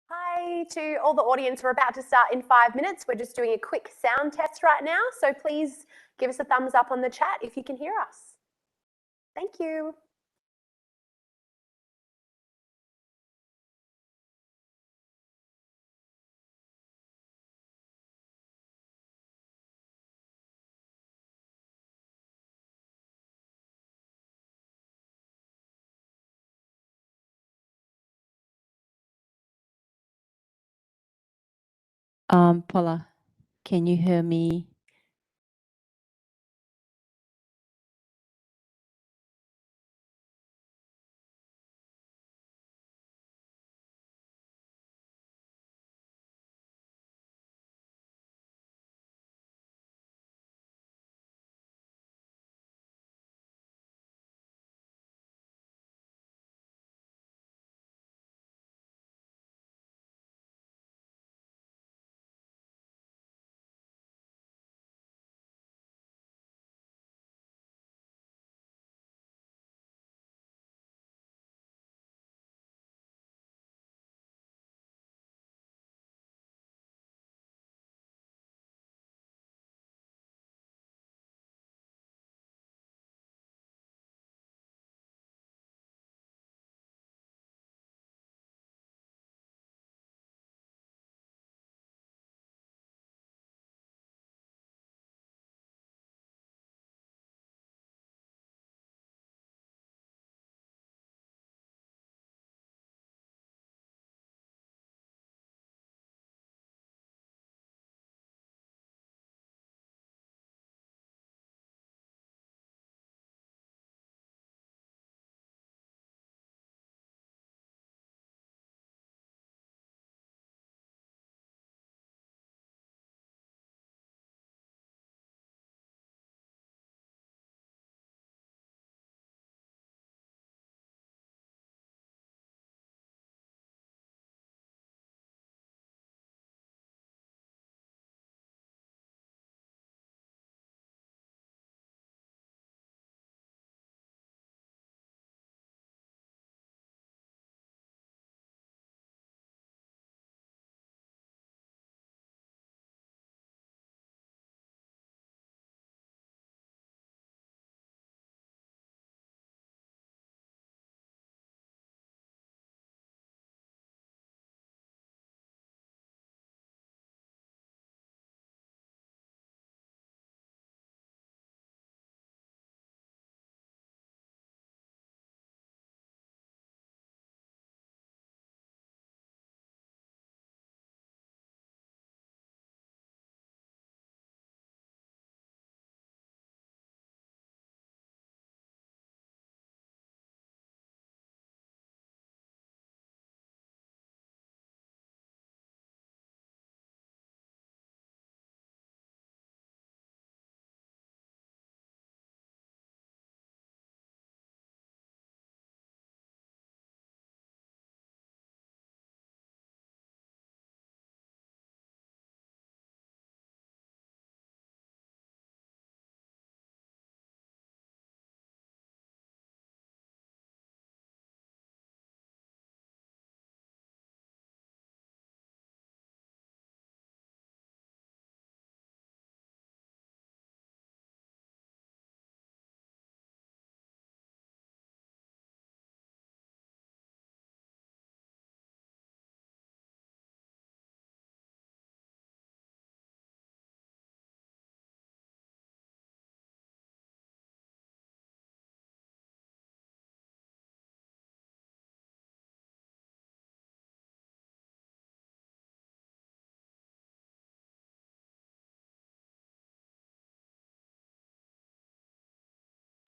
Hi to all the audience. We're about to start in 5 minutes. We're just doing a quick sound test right now. So please give us a thumbs up on the chat if you can hear us. Thank you. Paula, can you hear me?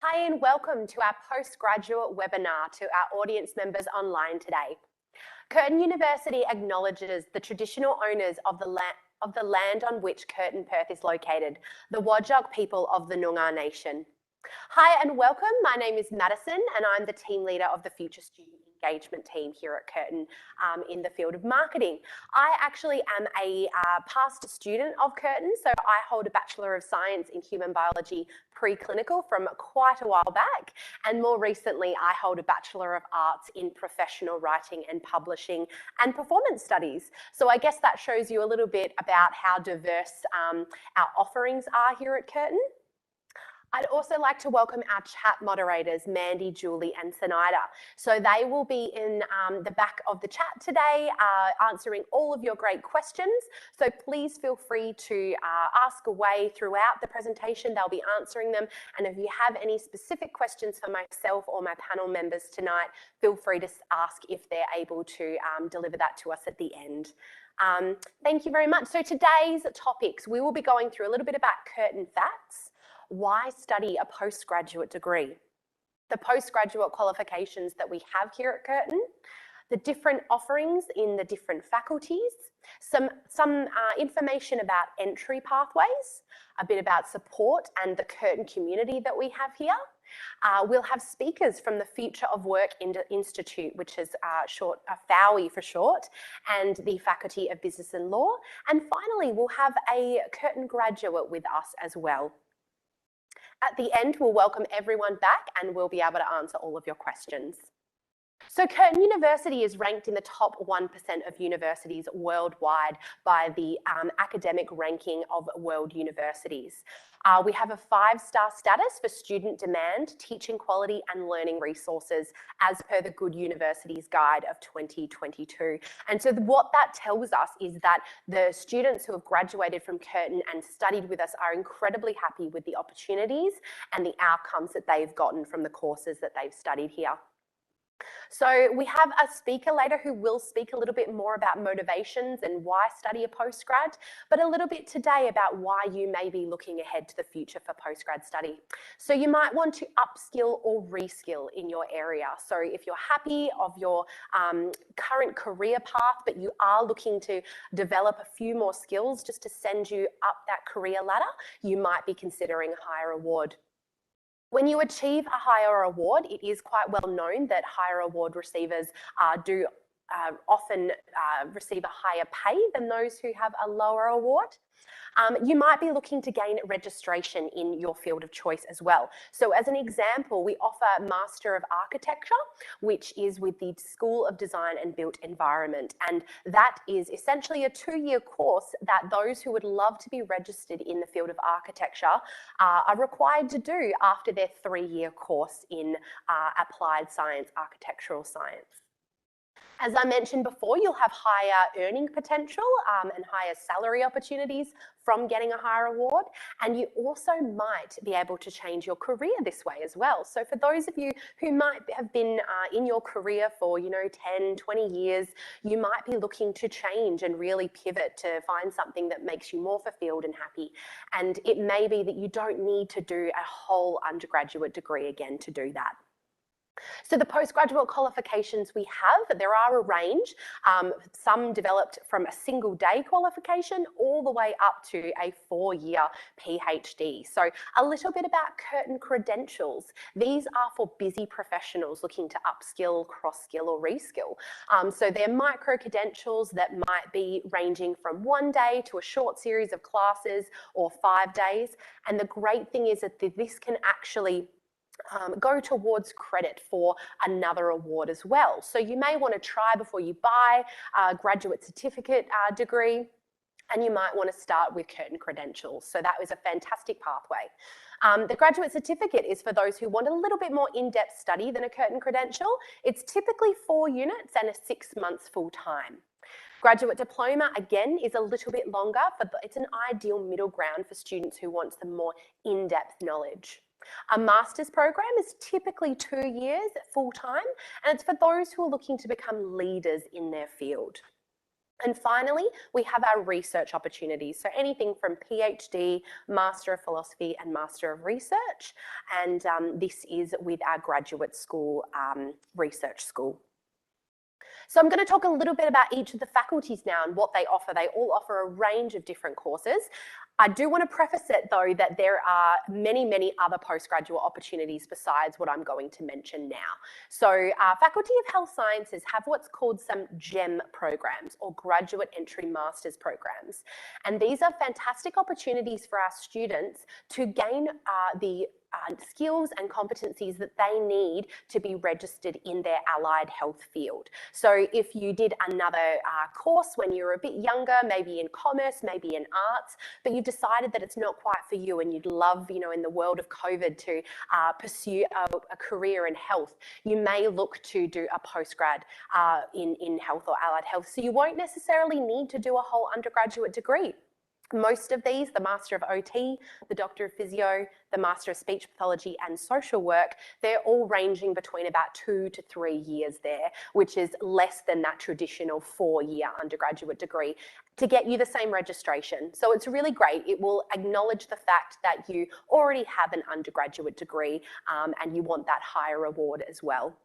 Hi and welcome to our postgraduate webinar to our audience members online today. Curtin University acknowledges the traditional owners of the land on which Curtin Perth is located, the Whadjuk people of the Noongar Nation. Hi and welcome. My name is Madison and I'm the team leader of the Future Student engagement team here at Curtin in the field of marketing. I actually am a past student of Curtin, so I hold a Bachelor of Science in Human Biology preclinical from quite a while back, and more recently I hold a Bachelor of Arts in Professional Writing and Publishing and Performance Studies. So I guess that shows you a little bit about how diverse our offerings are here at Curtin. I'd also like to welcome our chat moderators, Mandy, Julie and Sinaida. So they will be in the back of the chat today, answering all of your great questions. So please feel free to ask away throughout the presentation. They'll be answering them. And if you have any specific questions for myself or my panel members tonight, feel free to ask if they're able to deliver that to us at the end. Thank you very much. So today's topics, we will be going through a little bit about Curtin facts. Why study a postgraduate degree? The postgraduate qualifications that we have here at Curtin, the different offerings in the different faculties, some information about entry pathways, a bit about support and the Curtin community that we have here. We'll have speakers from the Future of Work Institute, which is short, FOWI for short, and the Faculty of Business and Law. And finally, we'll have a Curtin graduate with us as well. At the end, we'll welcome everyone back and we'll be able to answer all of your questions. So Curtin University is ranked in the top 1% of universities worldwide by the academic ranking of world universities. We have a 5-star status for student demand, teaching quality and learning resources as per the Good Universities Guide of 2022. And so what that tells us is that the students who have graduated from Curtin and studied with us are incredibly happy with the opportunities and the outcomes that they've gotten from the courses that they've studied here. So we have a speaker later who will speak a little bit more about motivations and why study a postgrad, but a little bit today about why you may be looking ahead to the future for postgrad study. So you might want to upskill or reskill in your area. So if you're happy of your current career path, but you are looking to develop a few more skills just to send you up that career ladder, you might be considering a higher award. When you achieve a higher award, it is quite well known that higher award receivers do often receive a higher pay than those who have a lower award. You might be looking to gain registration in your field of choice as well. So as an example, we offer Master of Architecture, which is with the School of Design and Built Environment. And that is essentially a 2-year course that those who would love to be registered in the field of architecture are required to do after their 3-year course in applied science, architectural science. As I mentioned before, you'll have higher earning potential and higher salary opportunities from getting a higher award. And you also might be able to change your career this way as well. So for those of you who might have been in your career for, 10, 20 years, you might be looking to change and really pivot to find something that makes you more fulfilled and happy. And it may be that you don't need to do a whole undergraduate degree again to do that. So the postgraduate qualifications we have, there are a range, some developed from a single day qualification all the way up to a 4-year PhD. So a little bit about Curtin credentials. These are for busy professionals looking to upskill, cross-skill or reskill. So they're micro credentials that might be ranging from 1 day to a short series of classes or 5 days. And the great thing is that this can actually go towards credit for another award as well. So you may want to try before you buy a graduate certificate degree, and you might want to start with Curtin credentials. So that was a fantastic pathway. The graduate certificate is for those who want a little bit more in-depth study than a Curtin credential. It's typically 4 units and 6 months full time. Graduate diploma, again, is a little bit longer, but it's an ideal middle ground for students who want some more in-depth knowledge. A master's program is typically 2 years full time, and it's for those who are looking to become leaders in their field. And finally, we have our research opportunities. So anything from PhD, Master of Philosophy and Master of Research. And this is with our graduate school, research school. So I'm going to talk a little bit about each of the faculties now and what they offer. They all offer a range of different courses. I do want to preface it though that there are many, many other postgraduate opportunities besides what I'm going to mention now. So Faculty of Health Sciences have what's called some GEM programs, or Graduate Entry Masters programs. And these are fantastic opportunities for our students to gain the skills and competencies that they need to be registered in their allied health field. So if you did another course when you were a bit younger, maybe in commerce, maybe in arts, but you've decided that it's not quite for you and you'd love, you know, in the world of COVID to pursue a career in health, you may look to do a postgrad in health or allied health. So you won't necessarily need to do a whole undergraduate degree. Most of these, the Master of OT, the Doctor of Physio, the Master of Speech Pathology and Social Work, they're all ranging between about 2 to 3 years there, which is less than that traditional 4-year undergraduate degree to get you the same registration. So it's really great. It will acknowledge the fact that you already have an undergraduate degree and you want that higher reward as well.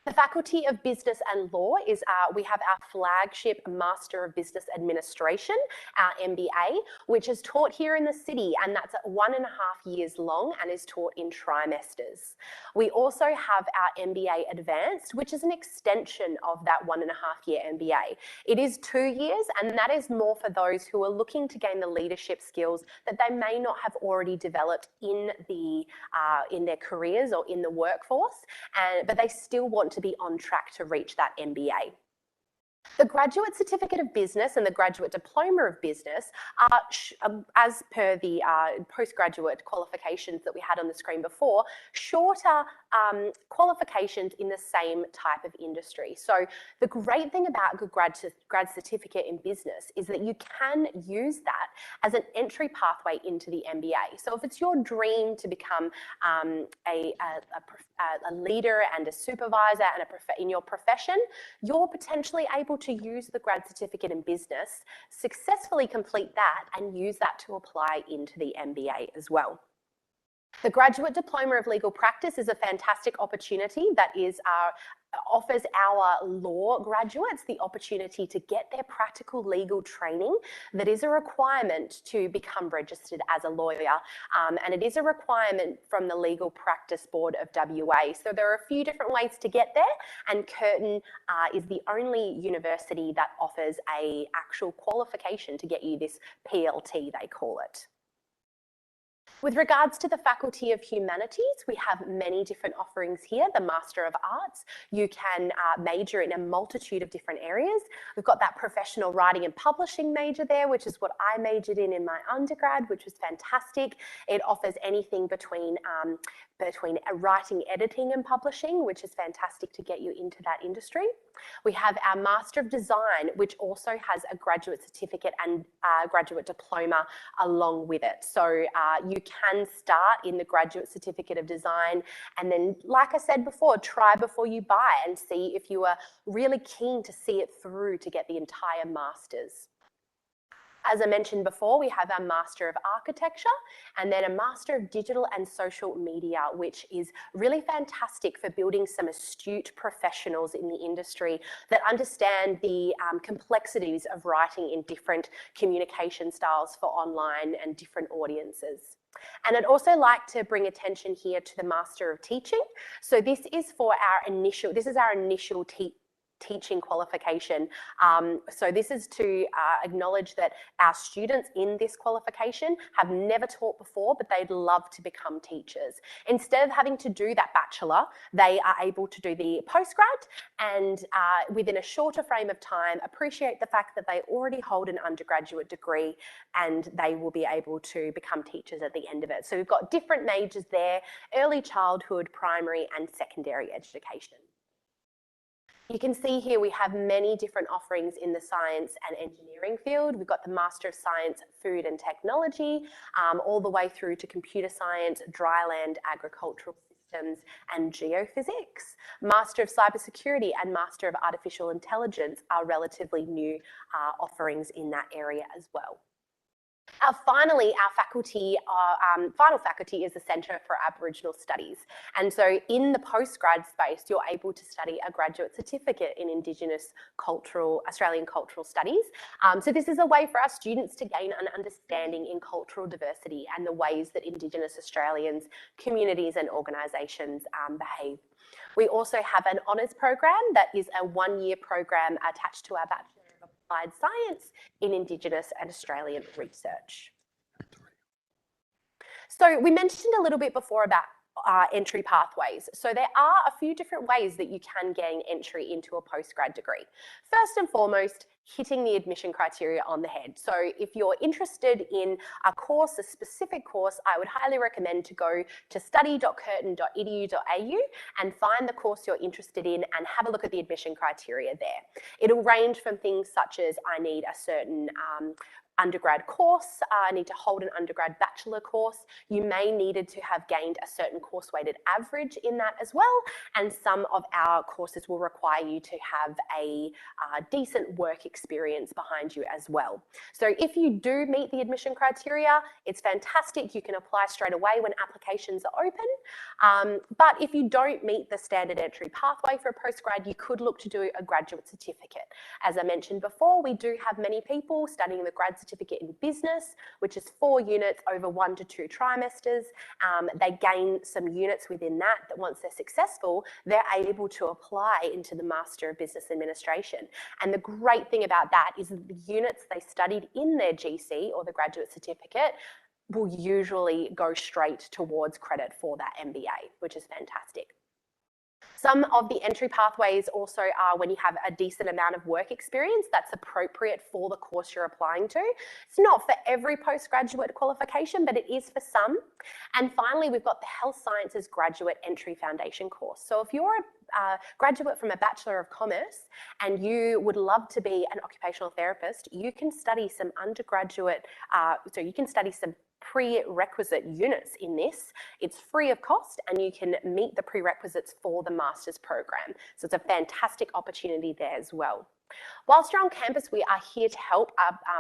The Faculty of Business and Law is, we have our flagship Master of Business Administration, our MBA, which is taught here in the city, and that's 1.5 years long and is taught in trimesters. We also have our MBA Advanced, which is an extension of that 1.5 year MBA. It is 2 years, and that is more for those who are looking to gain the leadership skills that they may not have already developed in their careers or in the workforce, but they still want to be on track to reach that MBA. The Graduate Certificate of Business and the Graduate Diploma of Business are, as per the postgraduate qualifications that we had on the screen before, shorter qualifications in the same type of industry. So the great thing about a grad certificate in business is that you can use that as an entry pathway into the MBA. So if it's your dream to become a leader and a supervisor and in your profession, you're potentially able to use the grad certificate in business, successfully complete that and use that to apply into the MBA as well. The Graduate Diploma of Legal Practice is a fantastic opportunity that offers our law graduates the opportunity to get their practical legal training that is a requirement to become registered as a lawyer, and it is a requirement from the Legal Practice Board of WA. So there are a few different ways to get there, and Curtin is the only university that offers an actual qualification to get you this PLT, they call it. With regards to the Faculty of Humanities, we have many different offerings here. The Master of Arts, you can major in a multitude of different areas. We've got that professional writing and publishing major there, which is what I majored in my undergrad, which was fantastic. It offers anything between writing, editing and publishing, which is fantastic to get you into that industry. We have our Master of Design, which also has a graduate certificate and graduate diploma along with it. So you can start in the Graduate Certificate of Design, and then, like I said before, try before you buy and see if you are really keen to see it through to get the entire Masters. As I mentioned before, we have our Master of Architecture and then a Master of Digital and Social Media, which is really fantastic for building some astute professionals in the industry that understand the complexities of writing in different communication styles for online and different audiences. And I'd also like to bring attention here to the Master of Teaching. So this is our initial teaching qualification. So this is to acknowledge that our students in this qualification have never taught before, but they'd love to become teachers. Instead of having to do that bachelor, they are able to do the postgrad and within a shorter frame of time, appreciate the fact that they already hold an undergraduate degree and they will be able to become teachers at the end of it. So we've got different majors there: early childhood, primary and secondary education. You can see here we have many different offerings in the science and engineering field. We've got the Master of Science, Food and Technology, all the way through to Computer Science, Dryland, Agricultural Systems and Geophysics. Master of Cybersecurity and Master of Artificial Intelligence are relatively new offerings in that area as well. Finally, our faculty, final faculty is the Centre for Aboriginal Studies. And so in the postgrad space, you're able to study a graduate certificate in Indigenous Australian cultural studies. So this is a way for our students to gain an understanding in cultural diversity and the ways that Indigenous Australians, communities and organisations behave. We also have an honours program that is a one-year program attached to our Bachelor of Applied Science in Indigenous and Australian research. So we mentioned a little bit before about entry pathways. So there are a few different ways that you can gain entry into a postgrad degree. First and foremost, hitting the admission criteria on the head. So if you're interested in a course, a specific course, I would highly recommend to go to study.curtin.edu.au and find the course you're interested in and have a look at the admission criteria there. It'll range from things such as I need a certain undergrad course, I need to hold an undergrad bachelor course. You may needed to have gained a certain course weighted average in that as well. And some of our courses will require you to have a decent work experience behind you as well. So if you do meet the admission criteria, it's fantastic. You can apply straight away when applications are open. But if you don't meet the standard entry pathway for a postgrad, you could look to do a graduate certificate. As I mentioned before, we do have many people studying the grad certificate in business, which is 4 units over 1 to 2 trimesters. They gain some units within that once they're successful, they're able to apply into the Master of Business Administration. And the great thing about that is that the units they studied in their GC or the graduate certificate will usually go straight towards credit for that MBA, which is fantastic. Some of the entry pathways also are when you have a decent amount of work experience that's appropriate for the course you're applying to. It's not for every postgraduate qualification, but it is for some. And finally, we've got the Health Sciences Graduate Entry Foundation course. So if you're a graduate from a Bachelor of Commerce and you would love to be an occupational therapist, you can study some undergraduate, so you can study some prerequisite units in this. It's free of cost and you can meet the prerequisites for the master's program. So it's a fantastic opportunity there as well. Whilst you're on campus, we are here to help.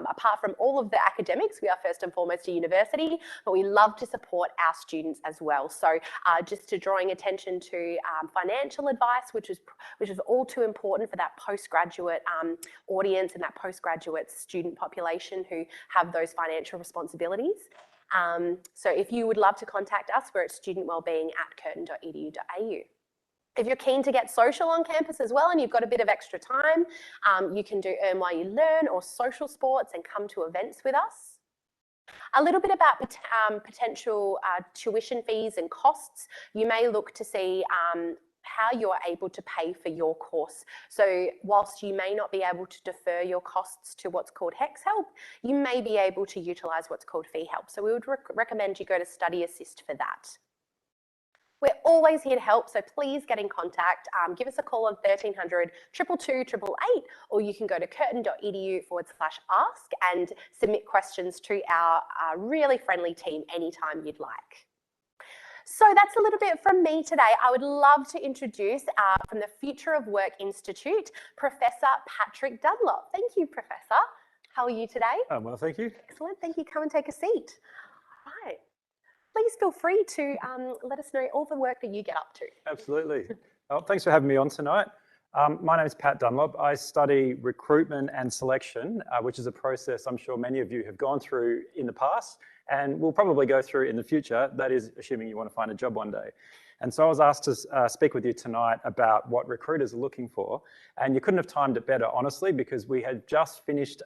Apart from all of the academics, we are first and foremost a university, but we love to support our students as well. So just to drawing attention to financial advice, which is all too important for that postgraduate audience and that postgraduate student population who have those financial responsibilities. So if you would love to contact us, we're at studentwellbeing@curtin.edu.au. If you're keen to get social on campus as well and you've got a bit of extra time, you can do Earn While You Learn or social sports and come to events with us. A little bit about potential tuition fees and costs. You may look to see how you're able to pay for your course. So whilst you may not be able to defer your costs to what's called HEX help, you may be able to utilise what's called fee help. So we would recommend you go to Study Assist for that. We're always here to help, so please get in contact. Give us a call on 1300 222 888, or you can go to curtin.edu/ask and submit questions to our really friendly team anytime you'd like. So that's a little bit from me today. I would love to introduce from the Future of Work Institute, Professor Patrick Dunlop. Thank you, Professor. How are you today? Well, thank you. Excellent. Thank you. Come and take a seat. All right. Please feel free to let us know all the work that you get up to. Absolutely. Well, thanks for having me on tonight. My name is Pat Dunlop. I study recruitment and selection, which is a process I'm sure many of you have gone through in the past and will probably go through in the future. That is assuming you want to find a job one day. And so I was asked to speak with you tonight about what recruiters are looking for. And you couldn't have timed it better, honestly, because we had just finished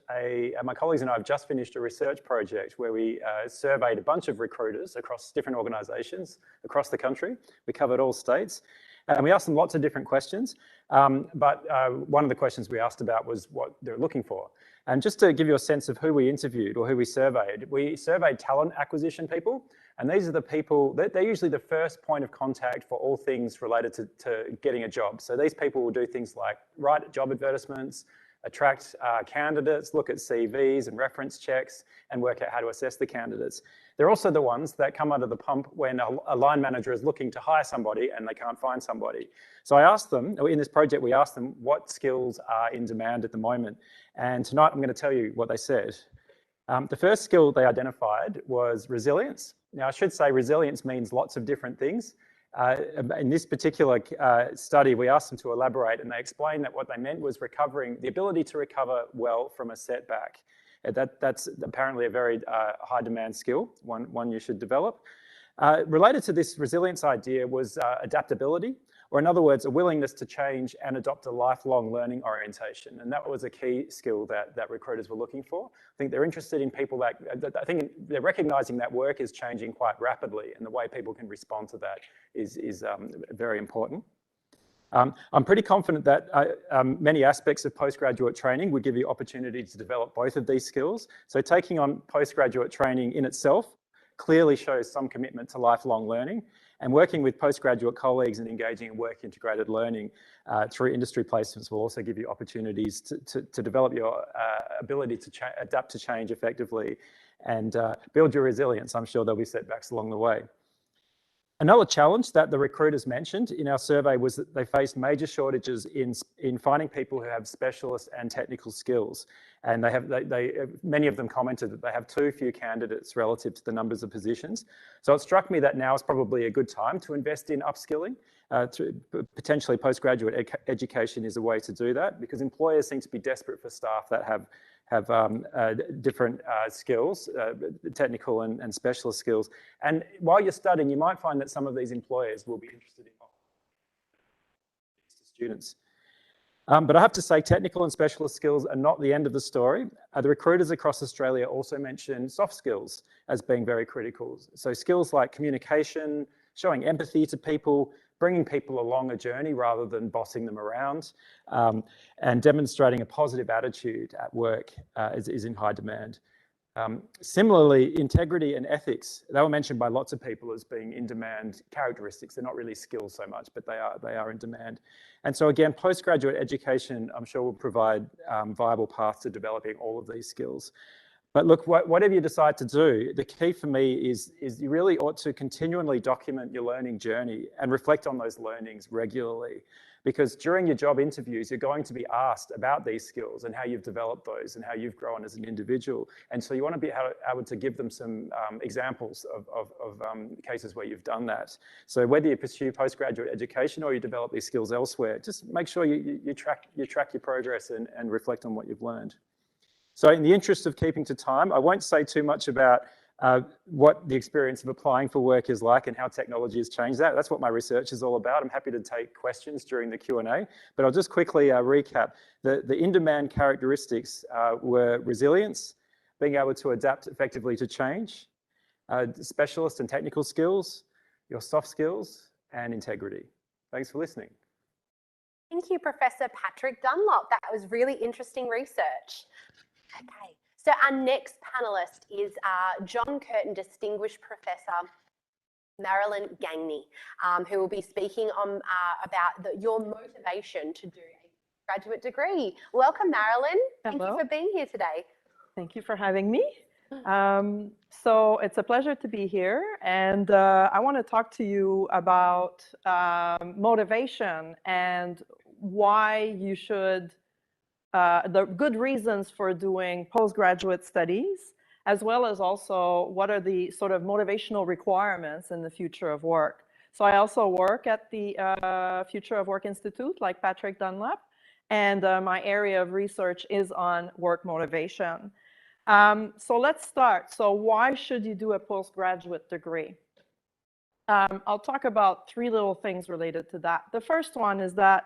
my colleagues and I have just finished a research project where we surveyed a bunch of recruiters across different organisations across the country. We covered all states. And we asked them lots of different questions, but one of the questions we asked about was what they're looking for. And just to give you a sense of who we interviewed or who we surveyed talent acquisition people. And these are the people, they're usually the first point of contact for all things related to getting a job. So these people will do things like write job advertisements, attract candidates, look at CVs and reference checks, and work out how to assess the candidates. They're also the ones that come under the pump when a line manager is looking to hire somebody and they can't find somebody. So I asked them, in this project, we asked them what skills are in demand at the moment. And tonight I'm going to tell you what they said. The first skill they identified was resilience. Now, I should say resilience means lots of different things. In this particular study, we asked them to elaborate, and they explained that what they meant was the ability to recover well from a setback. That's apparently a very high demand skill, one you should develop. Related to this resilience idea was adaptability, or in other words, a willingness to change and adopt a lifelong learning orientation. And that was a key skill that recruiters were looking for. I think they're interested in people I think they're recognizing that work is changing quite rapidly, and the way people can respond to that is very important. I'm pretty confident that many aspects of postgraduate training would give you opportunity to develop both of these skills. So taking on postgraduate training in itself clearly shows some commitment to lifelong learning, and working with postgraduate colleagues and engaging in work integrated learning through industry placements will also give you opportunities to develop your ability to adapt to change effectively and build your resilience. I'm sure there'll be setbacks along the way. Another challenge that the recruiters mentioned in our survey was that they faced major shortages in finding people who have specialist and technical skills. And many of them commented that they have too few candidates relative to the numbers of positions. So it struck me that now is probably a good time to invest in upskilling. Potentially postgraduate education is a way to do that, because employers seem to be desperate for staff that have different skills, technical and specialist skills. And while you're studying, you might find that some of these employers will be interested in students. But I have to say, technical and specialist skills are not the end of the story. The recruiters across Australia also mentioned soft skills as being very critical. So skills like communication, showing empathy to people, bringing people along a journey rather than bossing them around, and demonstrating a positive attitude at work is in high demand. Similarly, integrity and ethics, they were mentioned by lots of people as being in demand characteristics. They're not really skills so much, but they are in demand. And so again, postgraduate education, I'm sure will provide viable paths to developing all of these skills. But look, whatever you decide to do, the key for me is you really ought to continually document your learning journey and reflect on those learnings regularly. Because during your job interviews, you're going to be asked about these skills and how you've developed those and how you've grown as an individual. And so you want to be able to give them some examples of cases where you've done that. So whether you pursue postgraduate education or you develop these skills elsewhere, just make sure you track your progress and reflect on what you've learned. So in the interest of keeping to time, I won't say too much about what the experience of applying for work is like and how technology has changed that. That's what my research is all about. I'm happy to take questions during the Q&A, but I'll just quickly recap. The in-demand characteristics were resilience, being able to adapt effectively to change, specialist and technical skills, your soft skills, and integrity. Thanks for listening. Thank you, Professor Patrick Dunlop. That was really interesting research. Okay, so our next panellist is John Curtin Distinguished Professor Marilyn Gagne, who will be speaking on about your motivation to do a graduate degree. Welcome, Marilyn. Thank you for being here today. Thank you for having me. So it's a pleasure to be here, and I want to talk to you about motivation and why you should the good reasons for doing postgraduate studies, as well as also what are the sort of motivational requirements in the future of work. So I also work at the Future of Work Institute, like Patrick Dunlop, and my area of research is on work motivation. So let's start. So why should you do a postgraduate degree? I'll talk about three little things related to that. The first one is that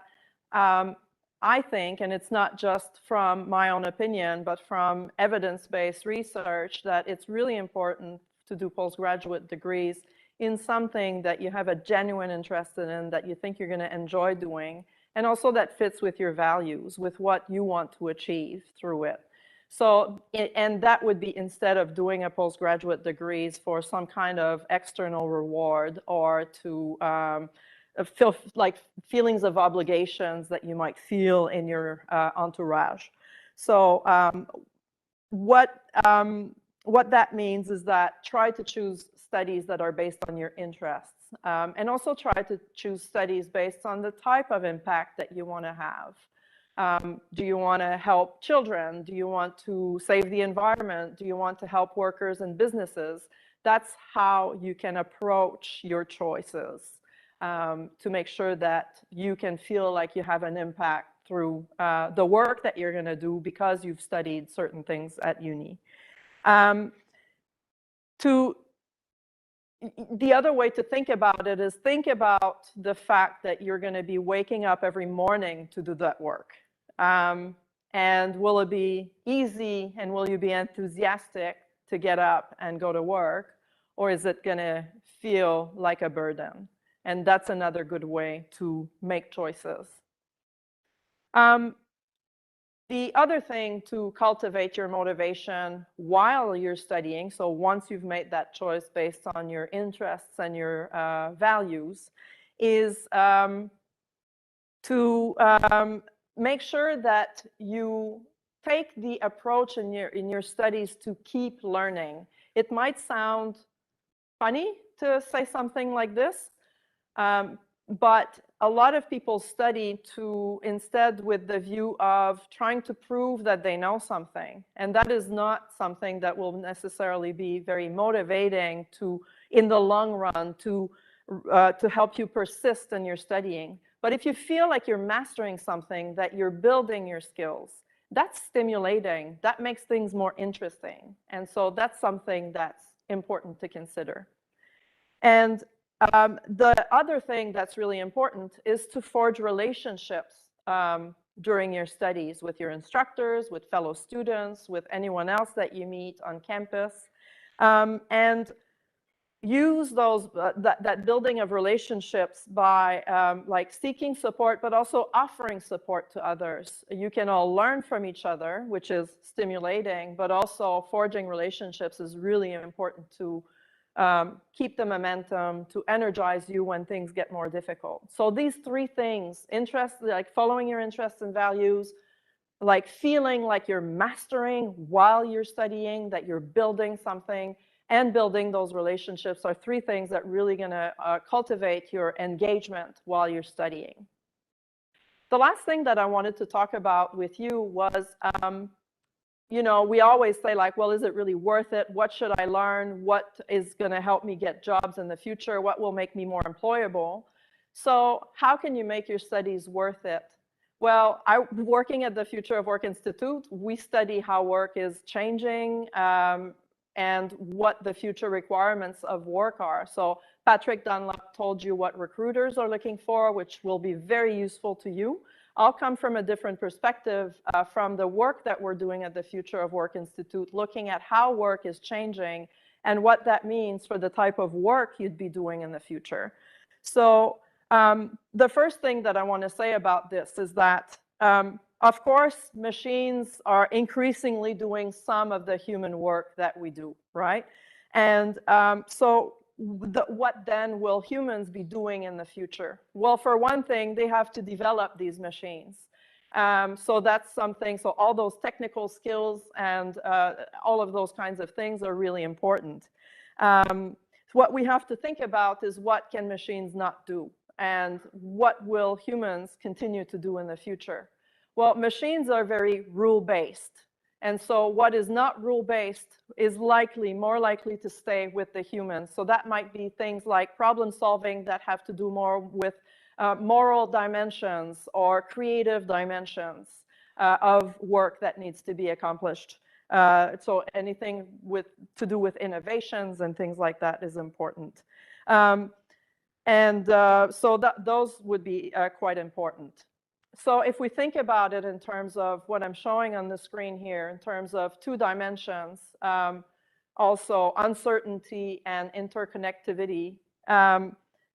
I think, and it's not just from my own opinion, but from evidence-based research, that it's really important to do postgraduate degrees in something that you have a genuine interest in, that you think you're going to enjoy doing, and also that fits with your values, with what you want to achieve through it. So, and that would be instead of doing a postgraduate degrees for some kind of external reward or to feel like feelings of obligations that you might feel in your entourage. So what that means is that try to choose studies that are based on your interests, and also try to choose studies based on the type of impact that you want to have. Do you want to help children? Do you want to save the environment? Do you want to help workers and businesses? That's how you can approach your choices to make sure that you can feel like you have an impact through the work that you're going to do because you've studied certain things at uni. The other way to think about it is think about the fact that you're going to be waking up every morning to do that work. And will it be easy and will you be enthusiastic to get up and go to work? Or is it going to feel like a burden? And that's another good way to make choices. The other thing to cultivate your motivation while you're studying, so once you've made that choice based on your interests and your values, is to make sure that you take the approach in your studies to keep learning. It might sound funny to say something like this, but a lot of people study instead with the view of trying to prove that they know something. And that is not something that will necessarily be very motivating in the long run to help you persist in your studying. But if you feel like you're mastering something, that you're building your skills, that's stimulating. That makes things more interesting. And so that's something that's important to consider. And the other thing that's really important is to forge relationships during your studies with your instructors, with fellow students, with anyone else that you meet on campus, and use those that building of relationships by like seeking support, but also offering support to others. You can all learn from each other, which is stimulating, but also forging relationships is really important to keep the momentum, to energize you when things get more difficult. So these three things, interest, like following your interests and values, like feeling like you're mastering while you're studying, that you're building something, and building those relationships are three things that really going to cultivate your engagement while you're studying. The last thing that I wanted to talk about with you was, you know, we always say like, well, is it really worth it? What should I learn? What is going to help me get jobs in the future? What will make me more employable? So how can you make your studies worth it? Well, working at the Future of Work Institute, we study how work is changing and what the future requirements of work are. So Patrick Dunlop told you what recruiters are looking for, which will be very useful to you. I'll come from a different perspective from the work that we're doing at the Future of Work Institute, looking at how work is changing and what that means for the type of work you'd be doing in the future. So the first thing that I want to say about this is that, of course, machines are increasingly doing some of the human work that we do, right? And so what then will humans be doing in the future? Well, for one thing, they have to develop these machines. So that's something, so all those technical skills and all of those kinds of things are really important. What we have to think about is what can machines not do? And what will humans continue to do in the future? Well, machines are very rule-based. And so what is not rule-based is more likely to stay with the humans. So that might be things like problem solving that have to do more with moral dimensions or creative dimensions of work that needs to be accomplished. So anything to do with innovations and things like that is important. So those would be quite important. So if we think about it in terms of what I'm showing on the screen here, in terms of two dimensions, also uncertainty and interconnectivity,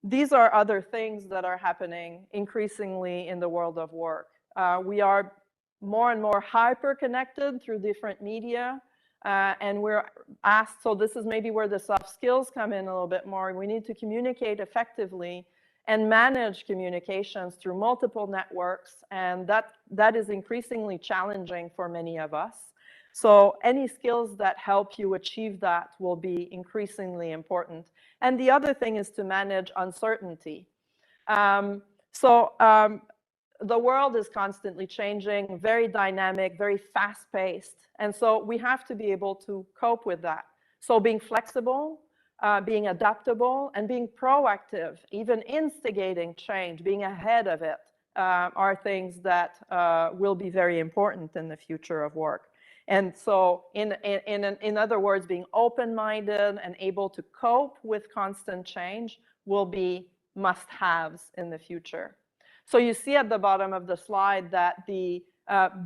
these are other things that are happening increasingly in the world of work. We are more and more hyper-connected through different media, and we're asked, so this is maybe where the soft skills come in a little bit more. We need to communicate effectively and manage communications through multiple networks, and that is increasingly challenging for many of us. So any skills that help you achieve that will be increasingly important. And the other thing is to manage uncertainty. the world is constantly changing, very dynamic, very fast-paced. And so we have to be able to cope with that. So being flexible, being adaptable, and being proactive, even instigating change, being ahead of it, are things that will be very important in the future of work. And so in other words, being open-minded and able to cope with constant change will be must-haves in the future. So you see at the bottom of the slide that the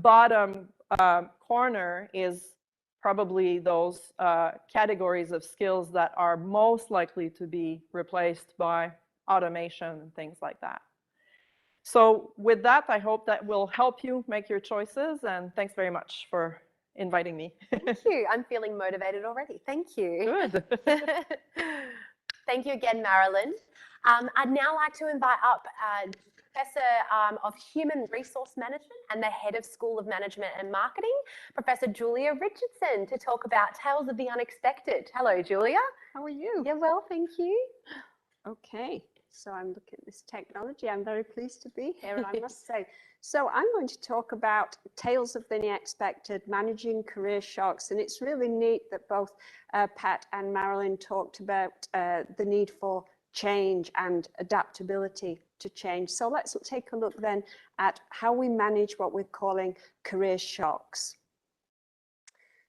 bottom corner is probably those categories of skills that are most likely to be replaced by automation and things like that. So with that, I hope that will help you make your choices, and thanks very much for inviting me. Thank you. I'm feeling motivated already. Thank you. Good. Thank you again, Marilyn. I'd now like to invite up Professor of Human Resource Management and the Head of School of Management and Marketing, Professor Julia Richardson, to talk about Tales of the Unexpected. Hello, Julia. How are you? Yeah, well, thank you. Okay, so I'm looking at this technology. I'm very pleased to be here, I must say. So I'm going to talk about Tales of the Unexpected, managing career shocks. And it's really neat that both Pat and Marilyn talked about the need for change and adaptability to change. So let's take a look then at how we manage what we're calling career shocks.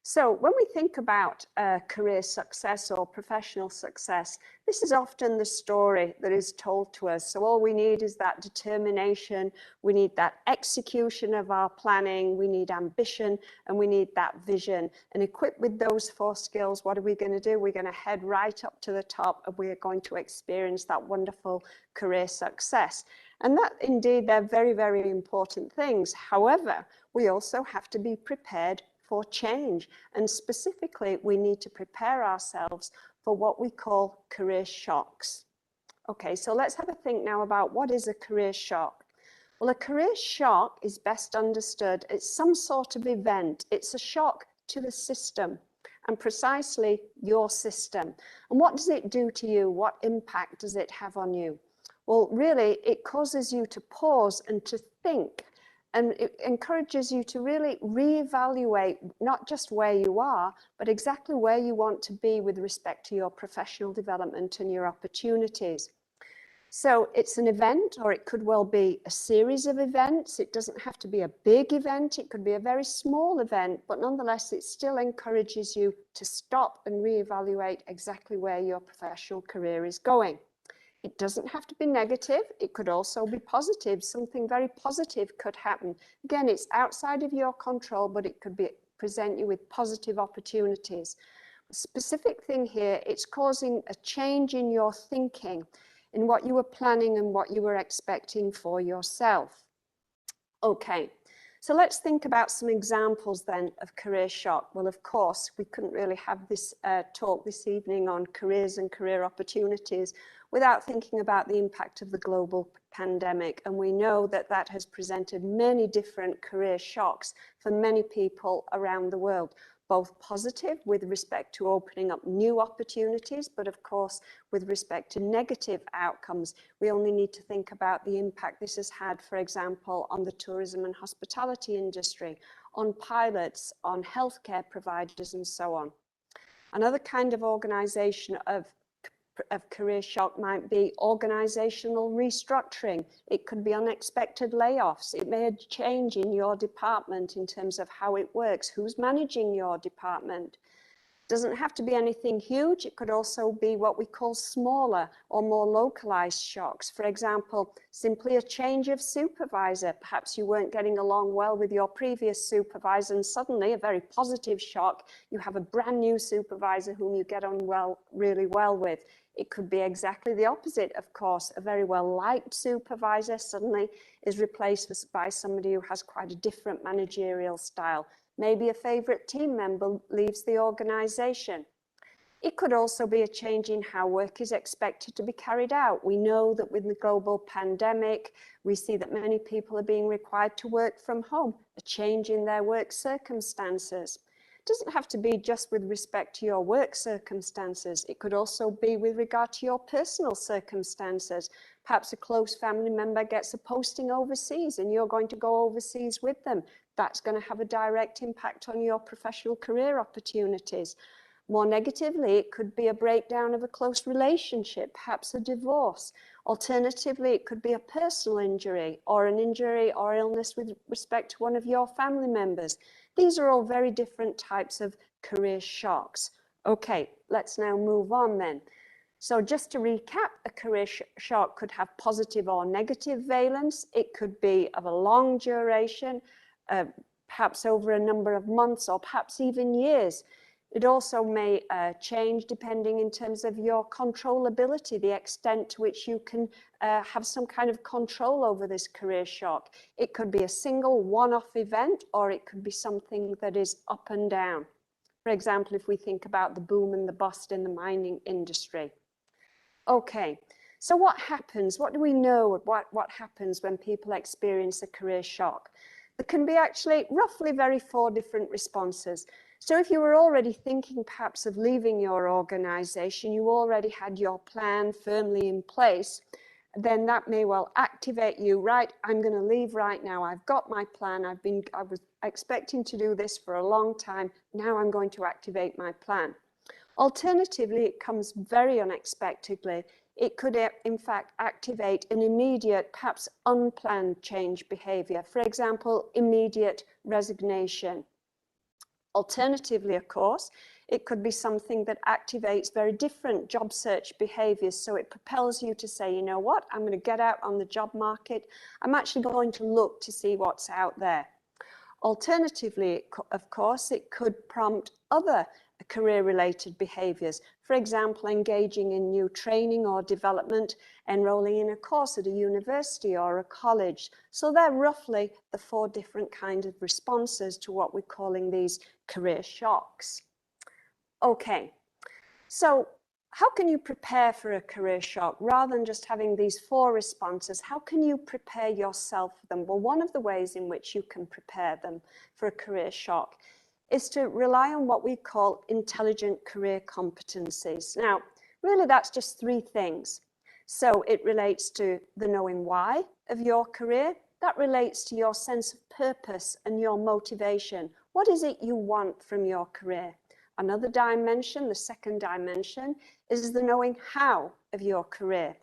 So when we think about career success or professional success, this is often the story that is told to us. So all we need is that determination, we need that execution of our planning, we need ambition, and we need that vision. And equipped with those 4 skills, what are we going to do? We're going to head right up to the top, and we're going to experience that wonderful career success. And that indeed, they're very, very important things. However, we also have to be prepared for change. And specifically, we need to prepare ourselves for what we call career shocks. Okay, so let's have a think now about what is a career shock. Well, a career shock is best understood. It's some sort of event. It's a shock to the system, and precisely your system. And what does it do to you? What impact does it have on you? Well, really, it causes you to pause and to think. And it encourages you to really reevaluate not just where you are, but exactly where you want to be with respect to your professional development and your opportunities. So it's an event, or it could well be a series of events. It doesn't have to be a big event. It could be a very small event, but nonetheless, it still encourages you to stop and reevaluate exactly where your professional career is going. It doesn't have to be negative. It could also be positive. Something very positive could happen. Again, it's outside of your control, but it could present you with positive opportunities. The specific thing here, it's causing a change in your thinking, in what you were planning and what you were expecting for yourself. Okay, so let's think about some examples then of career shock. Well, of course, we couldn't really have this talk this evening on careers and career opportunities without thinking about the impact of the global pandemic. And we know that that has presented many different career shocks for many people around the world, both positive with respect to opening up new opportunities, but of course, with respect to negative outcomes. We only need to think about the impact this has had, for example, on the tourism and hospitality industry, on pilots, on healthcare providers, and so on. Another kind of organization of career shock might be organizational restructuring. It could be unexpected layoffs. It may change in your department in terms of how it works, who's managing your department. Doesn't have to be anything huge. It could also be what we call smaller or more localized shocks. For example, simply a change of supervisor. Perhaps you weren't getting along well with your previous supervisor, and suddenly a very positive shock. You have a brand new supervisor whom you get on really well with. It could be exactly the opposite, of course. A very well-liked supervisor suddenly is replaced by somebody who has quite a different managerial style. Maybe a favorite team member leaves the organization. It could also be a change in how work is expected to be carried out. We know that with the global pandemic, we see that many people are being required to work from home, a change in their work circumstances. It doesn't have to be just with respect to your work circumstances. It could also be with regard to your personal circumstances. Perhaps a close family member gets a posting overseas and you're going to go overseas with them. That's going to have a direct impact on your professional career opportunities. More negatively, it could be a breakdown of a close relationship, perhaps a divorce. Alternatively, it could be a personal injury or an injury or illness with respect to one of your family members. These are all very different types of career shocks. Okay, let's now move on then. So just to recap, a career shock could have positive or negative valence. It could be of a long duration, perhaps over a number of months or perhaps even years. It also may change depending in terms of your controllability, the extent to which you can have some kind of control over this career shock. It could be a single one-off event, or it could be something that is up and down. For example, if we think about the boom and the bust in the mining industry. Okay, so what happens? What do we know? What happens when people experience a career shock? There can be actually roughly 4 different responses. So if you were already thinking perhaps of leaving your organization, you already had your plan firmly in place, then that may well activate you. Right, I'm going to leave right now. I've got my plan. I was expecting to do this for a long time. Now I'm going to activate my plan. Alternatively, it comes very unexpectedly. It could, in fact, activate an immediate, perhaps unplanned change behavior. For example, immediate resignation. Alternatively, of course, it could be something that activates very different job search behaviors. So it propels you to say, you know what, I'm going to get out on the job market. I'm actually going to look to see what's out there. Alternatively, of course, it could prompt other career-related behaviors. For example, engaging in new training or development, enrolling in a course at a university or a college. So they're roughly the 4 different kinds of responses to what we're calling these career shocks. Okay, so how can you prepare for a career shock? Rather than just having these 4 responses, how can you prepare yourself for them? Well, one of the ways in which you can prepare them for a career shock is to rely on what we call intelligent career competencies. Now, really that's just 3 things. So it relates to the knowing why of your career. That relates to your sense of purpose and your motivation. What is it you want from your career? Another dimension, the second dimension, is the knowing how of your career.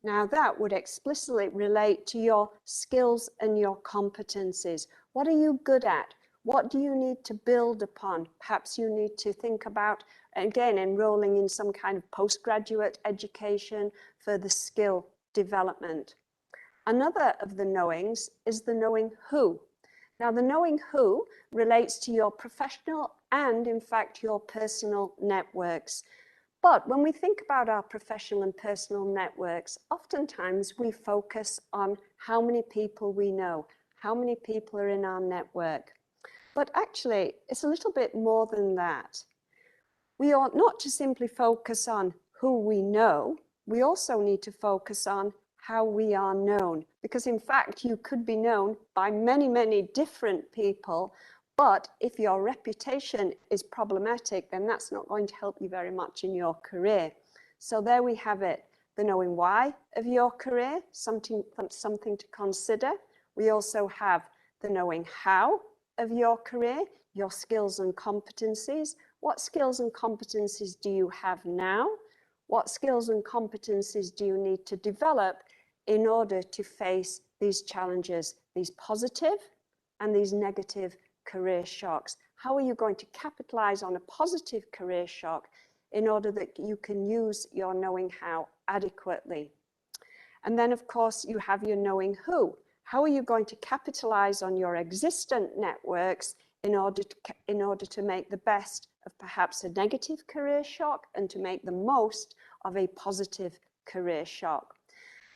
Now that would explicitly relate to your skills and your competencies. What are you good at? What do you need to build upon? Perhaps you need to think about, again, enrolling in some kind of postgraduate education for the skill development. Another of the knowings is the knowing who. Now, the knowing who relates to your professional and, in fact, your personal networks. But when we think about our professional and personal networks, oftentimes we focus on how many people we know, how many people are in our network. But actually, it's a little bit more than that. We ought not to simply focus on who we know. We also need to focus on how we are known. Because in fact, you could be known by many, many different people. But if your reputation is problematic, then that's not going to help you very much in your career. So there we have it. The knowing why of your career, something to consider. We also have the knowing how of your career, your skills and competencies. What skills and competencies do you have now? What skills and competencies do you need to develop in order to face these challenges, these positive and these negative career shocks? How are you going to capitalize on a positive career shock in order that you can use your knowing how adequately? And then, of course, you have your knowing who. How are you going to capitalize on your existent networks in order to make the best of perhaps a negative career shock and to make the most of a positive career shock?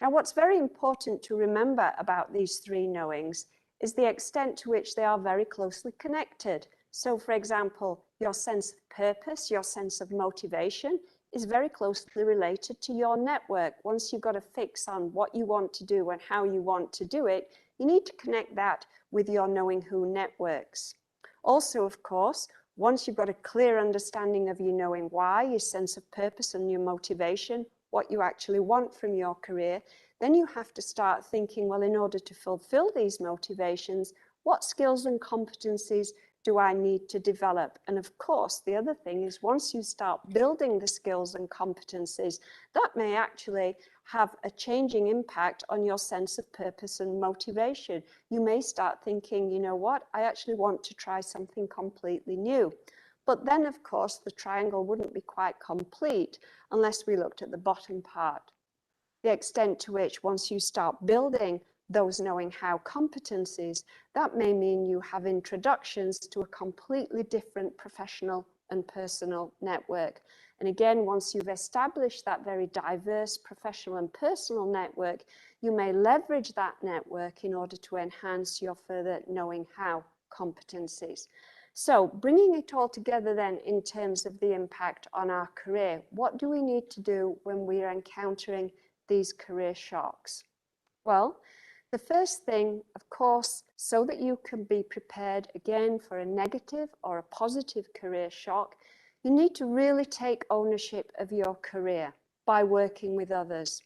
Now, what's very important to remember about these 3 knowings is the extent to which they are very closely connected. So, for example, your sense of purpose, your sense of motivation is very closely related to your network. Once you've got a fix on what you want to do and how you want to do it, you need to connect that with your knowing who networks. Also, of course, Once you've got a clear understanding of your knowing why, your sense of purpose and your motivation, what you actually want from your career, then you have to start thinking, well, in order to fulfill these motivations, what skills and competencies do I need to develop? And of course, the other thing is once you start building the skills and competencies, that may actually have a changing impact on your sense of purpose and motivation. You may start thinking, you know what, I actually want to try something completely new. But then, of course, the triangle wouldn't be quite complete unless we looked at the bottom part. The extent to which once you start building those knowing how competencies, that may mean you have introductions to a completely different professional and personal network. And again, once you've established that very diverse professional and personal network, you may leverage that network in order to enhance your further knowing how competencies. So bringing it all together then in terms of the impact on our career, what do we need to do when we are encountering these career shocks? Well, the first thing, of course, so that you can be prepared again for a negative or a positive career shock, you need to really take ownership of your career by working with others.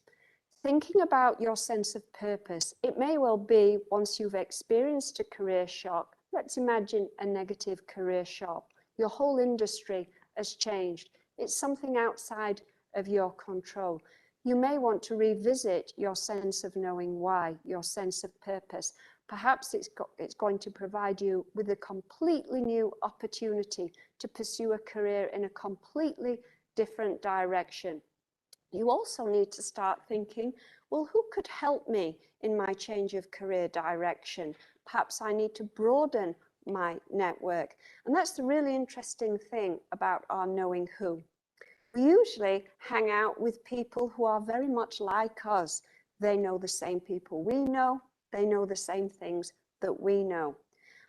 Thinking about your sense of purpose, it may well be once you've experienced a career shock, let's imagine a negative career shock. Your whole industry has changed. It's something outside of your control. You may want to revisit your sense of knowing why, your sense of purpose. Perhaps it's going to provide you with a completely new opportunity to pursue a career in a completely different direction. You also need to start thinking, well, who could help me in my change of career direction? Perhaps I need to broaden my network. And that's the really interesting thing about our knowing who. We usually hang out with people who are very much like us. They know the same people we know. They know the same things that we know.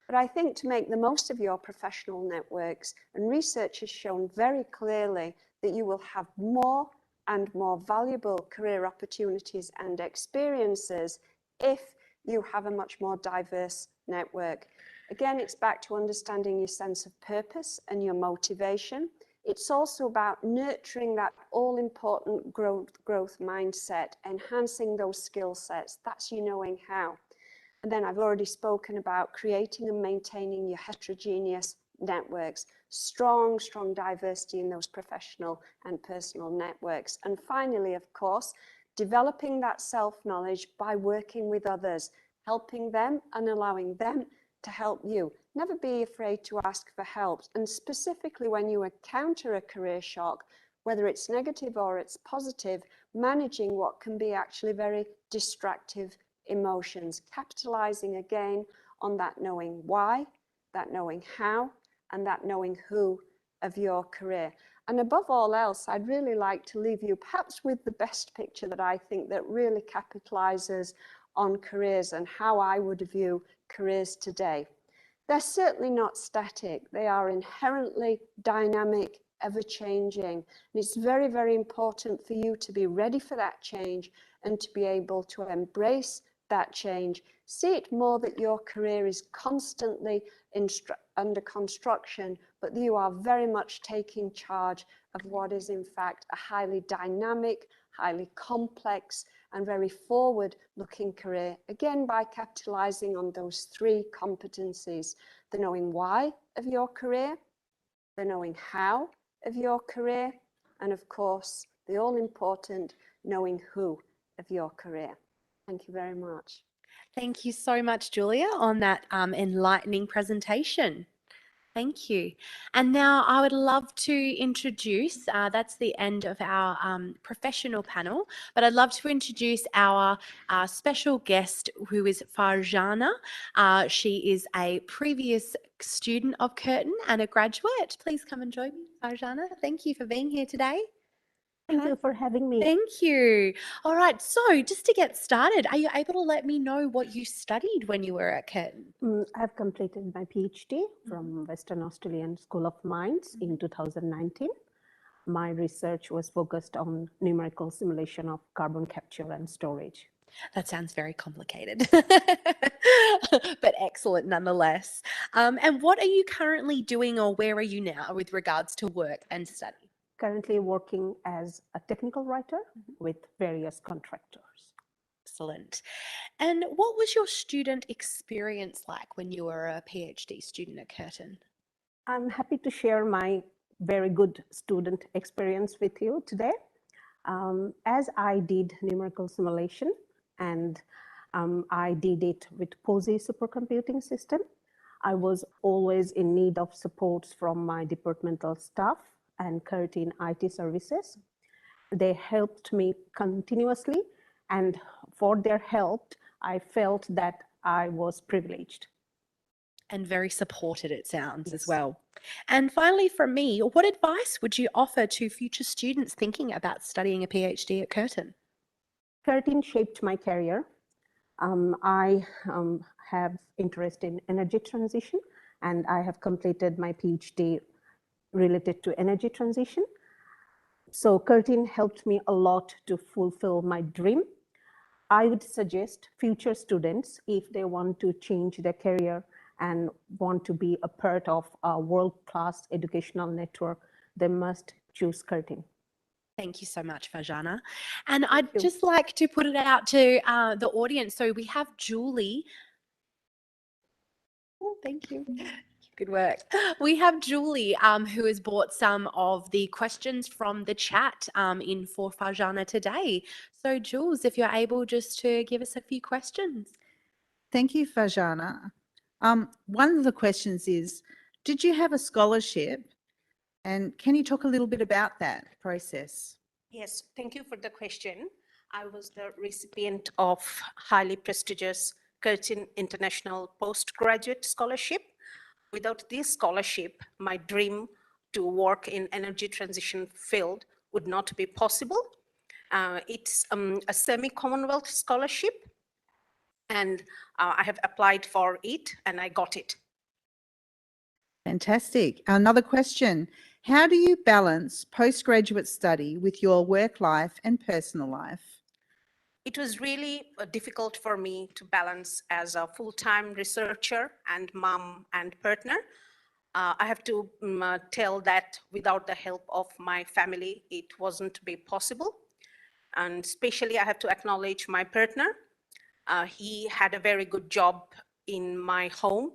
But I think to make the most of your professional networks, and research has shown very clearly that you will have more and more valuable career opportunities and experiences if you have a much more diverse network. Again, it's back to understanding your sense of purpose and your motivation. It's also about nurturing that all-important growth mindset, enhancing those skill sets. That's you knowing how. And then I've already spoken about creating and maintaining your heterogeneous networks, strong diversity in those professional and personal networks. And finally, of course, developing that self-knowledge by working with others, helping them and allowing them to help you. Never be afraid to ask for help. And specifically when you encounter a career shock, whether it's negative or it's positive, managing what can be actually very distractive emotions, capitalizing again on that knowing why, that knowing how, and that knowing who of your career. And above all else, I'd really like to leave you perhaps with the best picture that I think that really capitalizes on careers and how I would view careers today. They're certainly not static. They are inherently dynamic, ever-changing. And it's very, very important for you to be ready for that change and to be able to embrace that change. See it more that your career is constantly under construction, but you are very much taking charge of what is in fact a highly dynamic, highly complex and very forward-looking career, again by capitalizing on those three competencies: the knowing why of your career, the knowing how of your career, and of course the all-important knowing who of your career. Thank you very much. Thank you so much, Julia, on that enlightening presentation. Thank you. And now I would love to introduce, that's the end of our professional panel, but I'd love to introduce our special guest, who is Farjana. She is a previous student of Curtin and a graduate. Please come and join me, Farjana. Thank you for being here today. Thank you for having me. Thank you. All right, so just to get started, are you able to let me know what you studied when you were at Curtin? I've completed my PhD from Western Australian School of Mines in 2019. My research was focused on numerical simulation of carbon capture and storage. That sounds very complicated, but excellent nonetheless. And what are you currently doing, or where are you now with regards to work and study? Currently working as a technical writer with various contractors. Excellent. And what was your student experience like when you were a PhD student at Curtin? I'm happy to share my very good student experience with you today. As I did numerical simulation, and I did it with POSI supercomputing system, I was always in need of supports from my departmental staff and Curtin IT services. They helped me continuously, and for their help, I felt that I was privileged. And very supported, it sounds, as Yes. well. And finally, from me, what advice would you offer to future students thinking about studying a PhD at Curtin? Curtin shaped my career. I have interest in energy transition, and I have completed my PhD related to energy transition. So Curtin helped me a lot to fulfill my dream. I would suggest future students, if they want to change their career and want to be a part of a world-class educational network, they must choose Curtin. Thank you so much, Farjana. And I'd you. just like to put it out to the audience. So we have Julie. Oh, thank you. Good work. We have Julie, who has brought some of the questions from the chat in for Farjana today. So Jules, if you're able just to give us a few questions. Thank you, Farjana. One of the questions is, did you have a scholarship? And can you talk a little bit about that process? Yes, thank you for the question. I was the recipient of highly prestigious Curtin International Postgraduate Scholarship. Without this scholarship, my dream to work in energy transition field would not be possible. It's a semi-Commonwealth scholarship, and I have applied for it and I got it. Fantastic. Another question. How do you balance postgraduate study with your work life and personal life? It was really difficult for me to balance as a full-time researcher and mom and partner. I have to tell that without the help of my family, it wasn't be possible. And especially I have to acknowledge my partner. He had a very good job in my home,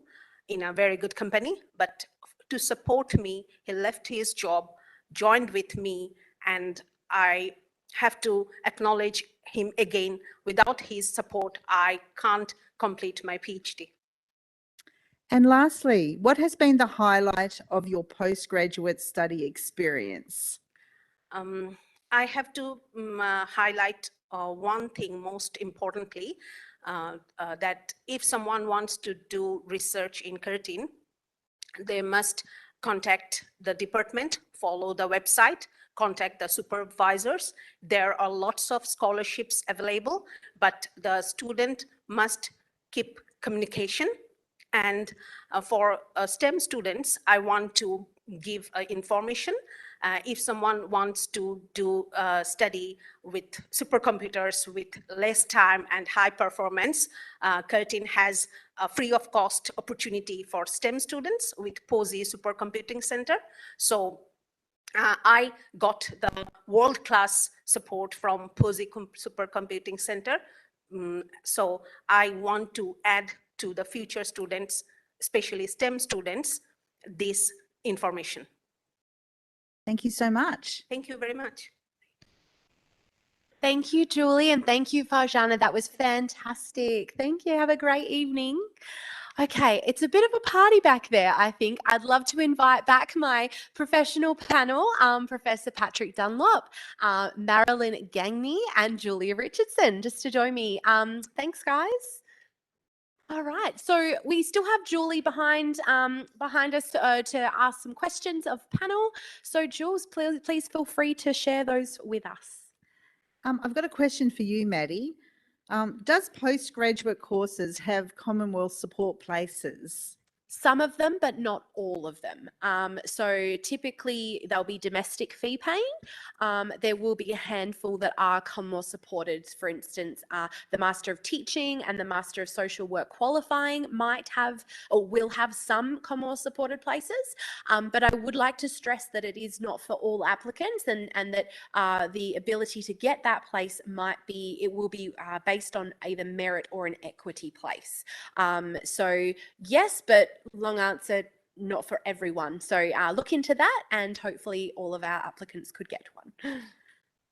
in a very good company, but to support me, he left his job, joined with me, and I have to acknowledge him again. Without his support, I can't complete my PhD. And lastly, what has been the highlight of your postgraduate study experience? I have to highlight one thing most importantly, that if someone wants to do research in Curtin, they must contact the department, follow the website, contact the supervisors. There are lots of scholarships available, but the student must keep communication. And for STEM students, I want to give information. If someone wants to do study with supercomputers with less time and high performance, Curtin has a free of cost opportunity for STEM students with POSI Supercomputing Center. So I got the world-class support from POSI Supercomputing Center. So I want to add to the future students, especially STEM students, this information. Thank you so much. Thank you very much. Thank you, Julie, and thank you, Farjana. That was fantastic. Thank you. Have a great evening. Okay, it's a bit of a party back there, I think. I'd love to invite back my professional panel, Professor Patrick Dunlop, Marilyn Gagne, and Julia Richardson, just to join me. Thanks, guys. All right, so we still have Julie behind us to ask some questions of panel. So Jules, please feel free to share those with us. I've got a question for you, Maddie. Does postgraduate courses have Commonwealth support places? Some of them, but not all of them. So typically they'll be domestic fee paying. There will be a handful that are Commonwealth supported. For instance, the Master of Teaching and the Master of Social Work qualifying might have or will have some Commonwealth supported places. But I would like to stress that it is not for all applicants, and that the ability to get that place will be based on either merit or an equity place. So yes, but long answer, not for everyone. So look into that, and hopefully all of our applicants could get one.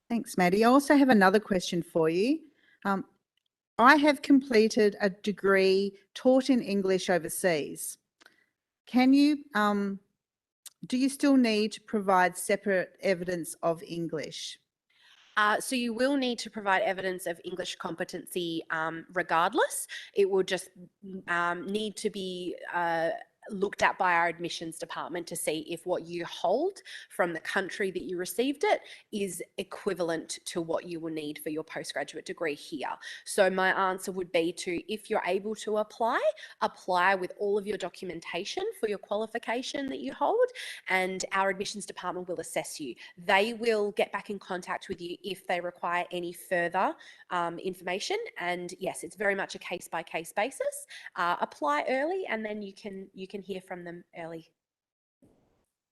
Thanks, Maddie. I also have another question for you. I have completed a degree taught in English overseas. Can you, do you still need to provide separate evidence of English? So you will need to provide evidence of English competency regardless. It will just need to be looked at by our admissions department to see if what you hold from the country that you received it is equivalent to what you will need for your postgraduate degree here. So my answer would be to, if you're able to apply with all of your documentation for your qualification that you hold, and our admissions department will assess you. They will get back in contact with you if they require any further information. And yes, it's very much a case-by-case basis. Apply early, and then you can hear from them early.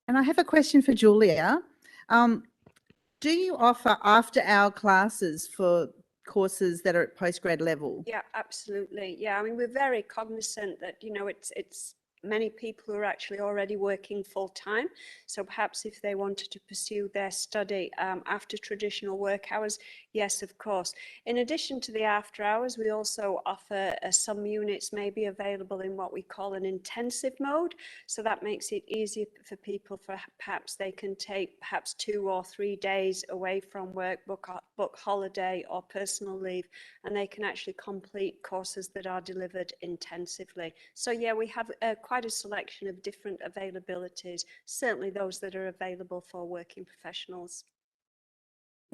And I have a question for Julia. Do you offer after-hour classes for courses that are at postgrad level? Yeah, absolutely. Yeah, I mean, we're very cognizant that, you know, it's many people who are actually already working full time. So perhaps if they wanted to pursue their study after traditional work hours, yes, of course. In addition to the after hours, we also offer some units may be available in what we call an intensive mode. So that makes it easier for people, for perhaps they can take perhaps 2 or 3 days away from work, book holiday or personal leave, and they can actually complete courses that are delivered intensively. So yeah, we have quite a selection of different availabilities, certainly those that are available for working professionals.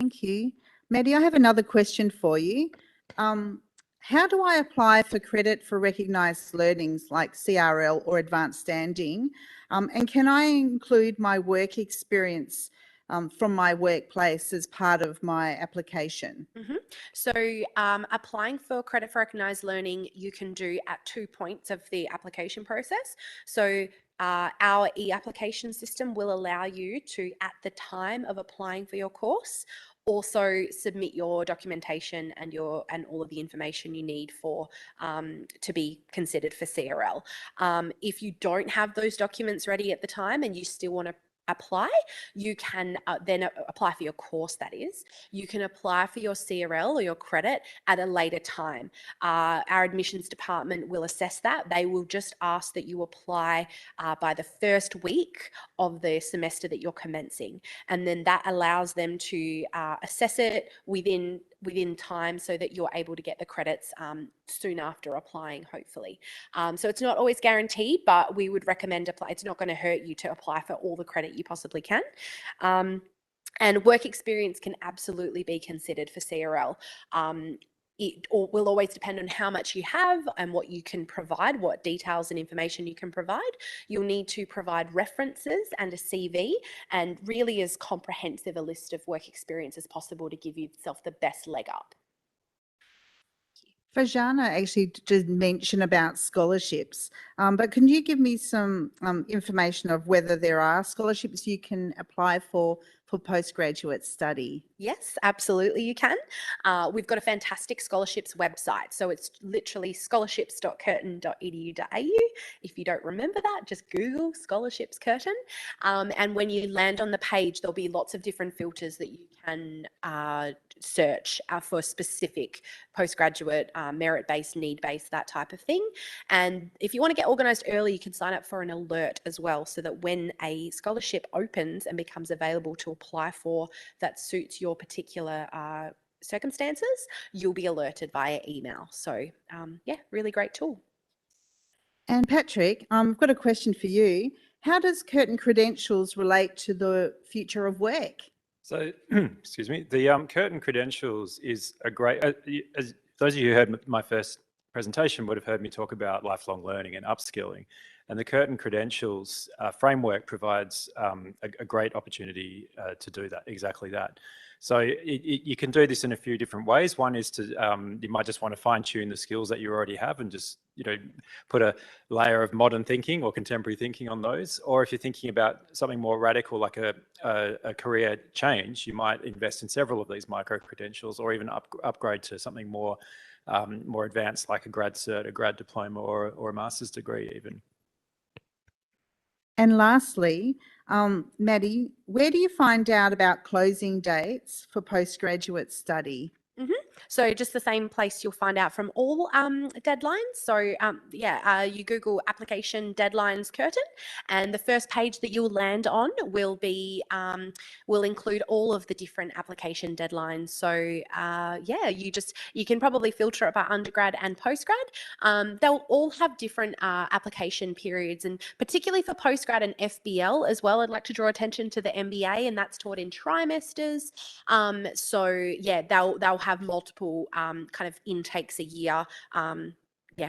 Thank you. Maddie, I have another question for you. How do I apply for credit for recognised learnings like CRL or advanced standing? And can I include my work experience from my workplace as part of my application? So applying for credit for recognised learning, you can do at 2 points of the application process. So our e-application system will allow you to, at the time of applying for your course, also submit your documentation and all of the information you need for to be considered for CRL. If you don't have those documents ready at the time and you still want to apply, you can then apply for your course, that is. You can apply for your CRL or your credit at a later time. Our admissions department will assess that. They will just ask that you apply by the first week of the semester that you're commencing. And then that allows them to assess it within time so that you're able to get the credits soon after applying, hopefully. So it's not always guaranteed, but we would recommend apply. It's not going to hurt you to apply for all the credit you possibly can. And work experience can absolutely be considered for CRL. It will always depend on how much you have and what you can provide, what details and information you can provide. You'll need to provide references and a CV, and really as comprehensive a list of work experience as possible to give yourself the best leg up. Fajana actually did mention about scholarships, but can you give me some information of whether there are scholarships you can apply for postgraduate study? Yes, absolutely you can. We've got a fantastic scholarships website. So it's literally scholarships.curtin.edu.au. If you don't remember that, just Google scholarships Curtin. And when you land on the page, there'll be lots of different filters that you can search for specific postgraduate merit-based, need-based, that type of thing. And if you want to get organised early, you can sign up for an alert as well, so that when a scholarship opens and becomes available to apply for that suits your particular circumstances, you'll be alerted via email. So yeah, really great tool. And Patrick, I've got a question for you. How does Curtin Credentials relate to the future of work? So, excuse me, the Curtin Credentials is a great, as those of you who heard my first presentation would have heard me talk about lifelong learning and upskilling. And the Curtin Credentials framework provides a great opportunity to do that, exactly that. So you can do this in a few different ways. One is to, you might just want to fine tune the skills that you already have and just, put a layer of modern thinking or contemporary thinking on those. Or if you're thinking about something more radical, like a career change, you might invest in several of these micro-credentials, or even upgrade to something more advanced, like a grad cert, a grad diploma, or a master's degree even. And lastly, Maddie, where do you find out about closing dates for postgraduate study? So just the same place you'll find out from all deadlines. So you Google application deadlines Curtin, and the first page that you'll land on will be will include all of the different application deadlines. So you can probably filter it by undergrad and postgrad. They'll all have different application periods, and particularly for postgrad and FBL as well, I'd like to draw attention to the MBA, and that's taught in trimesters. They'll have multiple kind of intakes a year, an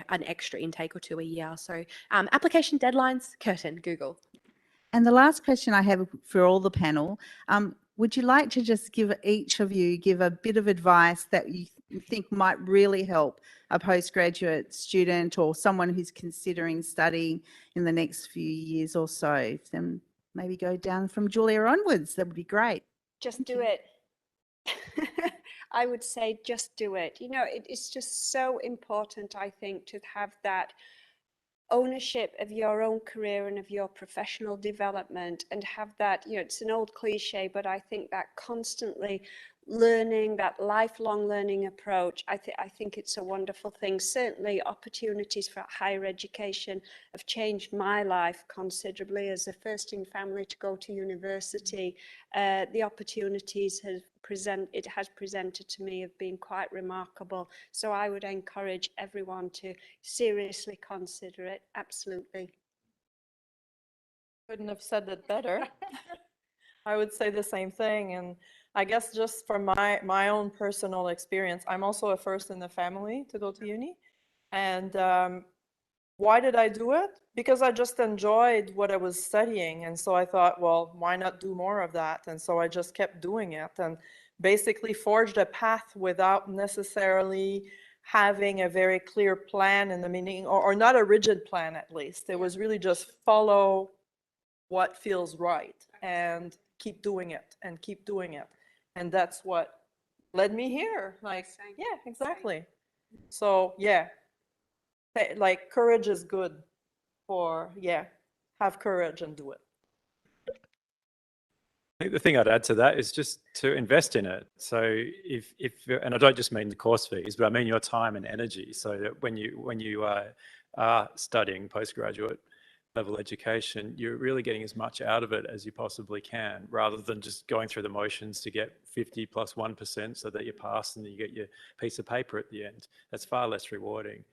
extra intake or two a year. So application deadlines, Curtin, Google. And the last question I have for all the panel, would you like to just give a bit of advice that you think might really help a postgraduate student or someone who's considering studying in the next few years or so? Then maybe go down from Julia onwards. That would be great. Just do it. I would say just do it. It's just so important, I think, to have that ownership of your own career and of your professional development, and have that, it's an old cliche, but I think that constantly learning, that lifelong learning approach, I think it's a wonderful thing. Certainly opportunities for higher education have changed my life considerably. As a first in family to go to university, the opportunities it has presented to me have been quite remarkable. So I would encourage everyone to seriously consider it. Absolutely. Couldn't have said it better. I would say the same thing. And I guess just from my own personal experience, I'm also a first in the family to go to uni. And why did I do it? Because I just enjoyed what I was studying. And so I thought, well, why not do more of that? And so I just kept doing it and basically forged a path without necessarily having a very clear plan in the meaning, or not a rigid plan at least. It was really just follow what feels right and keep doing it and keep doing it. And that's what led me here. Like, yeah, exactly. So yeah, like courage is good have courage and do it. I think the thing I'd add to that is just to invest in it. So if and I don't just mean the course fees, but I mean your time and energy, so that when you are studying postgraduate level education, you're really getting as much out of it as you possibly can, rather than just going through the motions to get 50 plus 1% so that you pass and then you get your piece of paper at the end. That's far less rewarding.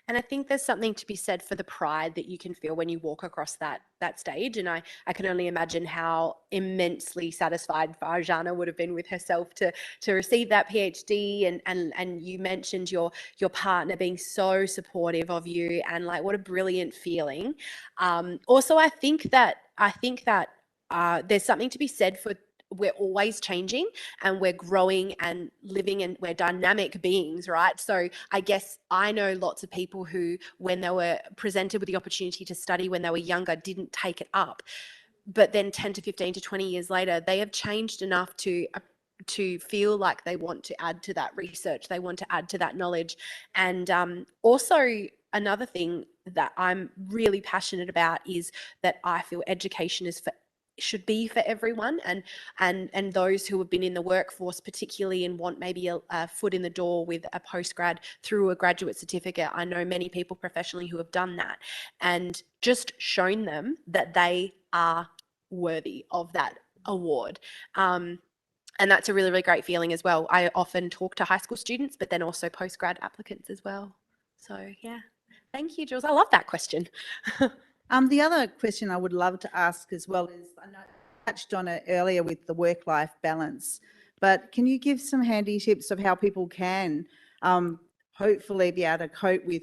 And I think there's something to be said for the pride that you can feel when you walk across that stage. And I can only imagine how immensely satisfied Farjana would have been with herself to receive that PhD. And you mentioned your partner being so supportive of you, and like, what a brilliant feeling. Also, I think that there's something to be said for, we're always changing and we're growing and living, and we're dynamic beings, right? So I guess I know lots of people who, when they were presented with the opportunity to study when they were younger, didn't take it up. But then 10 to 15 to 20 years later, they have changed enough to feel like they want to add to that research, they want to add to that knowledge. And also another thing that I'm really passionate about is that I feel education should be for everyone, and those who have been in the workforce particularly and want maybe a foot in the door with a postgrad through a graduate certificate. I know many people professionally who have done that and just shown them that they are worthy of that award. And that's a really, really great feeling as well. I often talk to high school students, but then also postgrad applicants as well. So yeah, thank you, Jules. I love that question. The other question I would love to ask as well is, I know I touched on it earlier with the work-life balance, but can you give some handy tips of how people can hopefully be able to cope with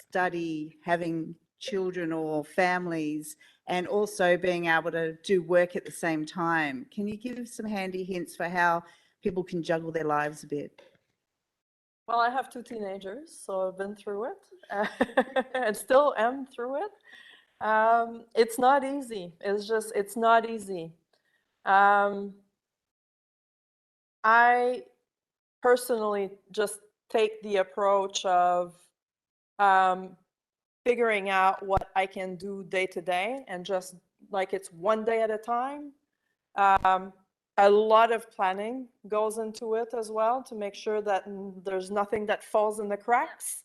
study, having children or families, and also being able to do work at the same time. Can you give some handy hints for how people can juggle their lives a bit? Well, I have 2 teenagers, so I've been through it and still am through it. It's not easy. It's not easy. I personally just take the approach of figuring out what I can do day to day, and just like it's one day at a time. A lot of planning goes into it as well to make sure that there's nothing that falls in the cracks.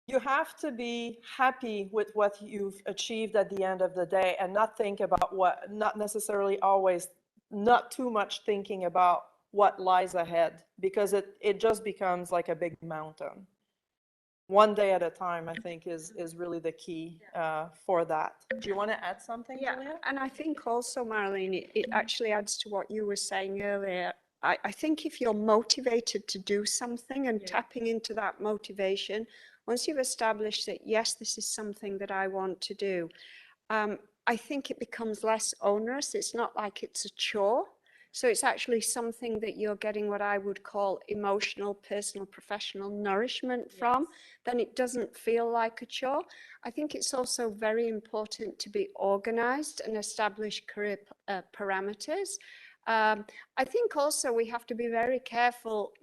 You have to be happy with what you've achieved at the end of the day, and not think about not necessarily always, not too much thinking about what lies ahead, because it just becomes like a big mountain. One day at a time, I think, is really the key for that. Do you want to add something, Julia? And I think also, Marilyn, it actually adds to what you were saying earlier. I think if you're motivated to do something and tapping into that motivation, once you've established that, yes, this is something that I want to do, I think it becomes less onerous. It's not like it's a chore. So it's actually something that you're getting what I would call emotional, personal, professional nourishment from. Then it doesn't feel like a chore. I think it's also very important to be organized and establish career parameters. I think also we have to be very careful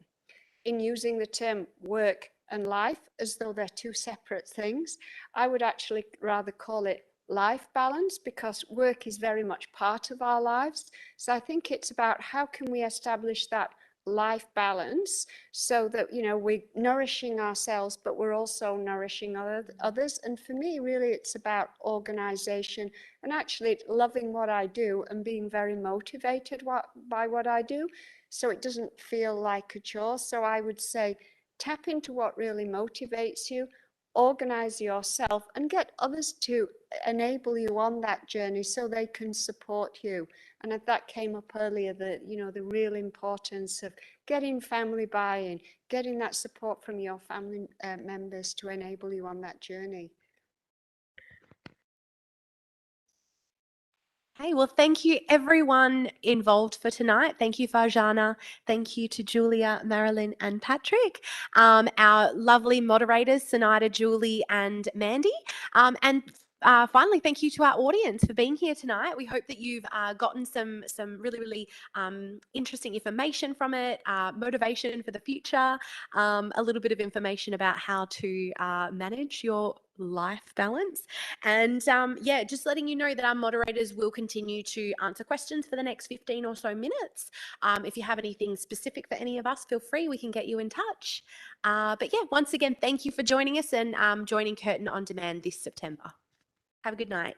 in using the term work and life as though they're 2 separate things. I would actually rather call it life balance, because work is very much part of our lives. So I think it's about how can we establish that life balance so that, you know, we're nourishing ourselves, but we're also nourishing others. And for me, really, it's about organization and actually loving what I do and being very motivated by what I do, so it doesn't feel like a chore. So I would say tap into what really motivates you, organize yourself, and get others to enable you on that journey so they can support you. And that came up earlier, the real importance of getting family buy-in, getting that support from your family members to enable you on that journey. Hey, well, thank you everyone involved for tonight. Thank you, Farjana. Thank you to Julia, Marilyn, and Patrick. Our lovely moderators, Sinaida, Julie, and Mandy. And finally, thank you to our audience for being here tonight. We hope that you've gotten some really, really interesting information from it, motivation for the future, a little bit of information about how to manage your life balance. And yeah, just letting you know that our moderators will continue to answer questions for the next 15 or so minutes. If you have anything specific for any of us, feel free, we can get you in touch. But yeah, once again, thank you for joining us and joining Curtin On Demand this September. Have a good night.